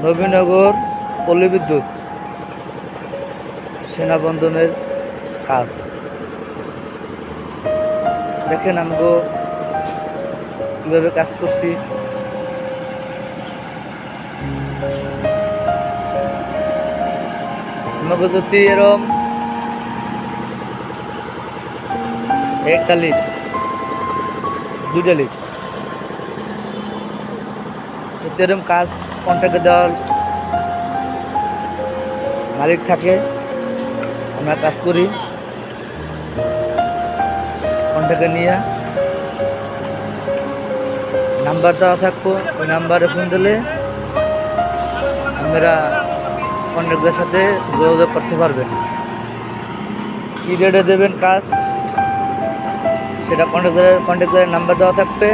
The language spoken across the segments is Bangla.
নবীনগর পল্লী বিদ্যুৎ সেনাবন্ধনের কাজ দেখেন আমগো কিভাবে কাজ করছি। আমাকে যদি এরম একটা লিফট দুইটা লিফট এরম কাজ কন্ট্রাক্টে দেওয়ার মালিক থাকে, আমরা কাজ করি কন্ট্রাক্টে নিয়ে। নাম্বার দেওয়া থাকবো, ওই নাম্বারে ফোন দিলে আমরা কন্ট্রাক্টরের সাথে যোগাযোগ করতে পারবেন। কী রেটে দেবেন কাজ সেটা কন্ট্রাক্টরের নাম্বার দেওয়া থাকবে,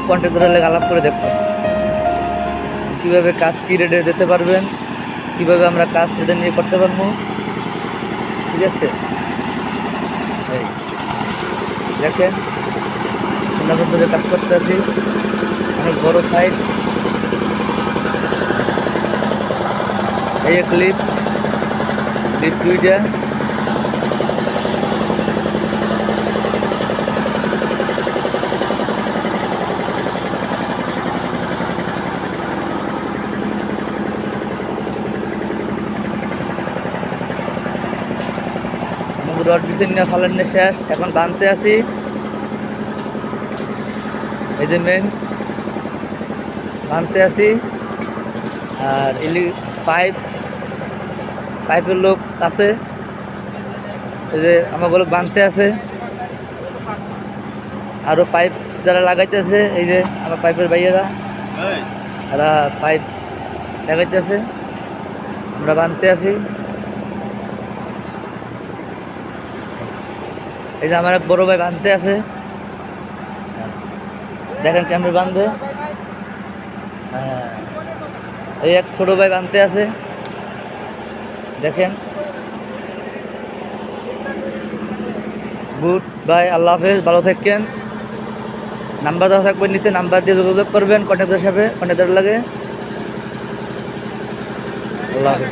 কন্ট্রাক্টরের লেগে আলাপ করে দেখবেন কীভাবে কাজ কী রেটে দিতে পারবেন, কীভাবে আমরা কাজ রেটে নিয়ে করতে পারবো। ঠিক আছে, এই দেখেন ধরে কাজ করতে আছি, অনেক বড় সাইড। এই এক লিফট দুইটা, রড বিছিয়ে নিয়ে ফালানো শেষ, এখন বানতে আছি। এই যে মেন বানতে আছি, আর পাইপের লোক আছে, এই যে আমার লোক বানতে আছে, আরও পাইপ যারা লাগাইতেছে, এই যে আমার পাইপের ভাইয়েরা এরা পাইপ লাগাইতেছে, আমরা বানতে আছি। এই যে আমার এক বড় ভাই বাঁধতে আছে, দেখেন কেমন বাঁধবে। হ্যাঁ, এই এক ছোট ভাই বাঁধতে আছে, দেখেন। গুড বাই, আল্লাহ হাফেজ, ভালো থাকেন। নাম্বার দেওয়া থাকবে নিচে, নাম্বার দিয়ে যোগাযোগ করবেন কন্ট্রাক্টরের সাথে, কন্ট্রাক্টর লাগে। আল্লাহ হাফেজ।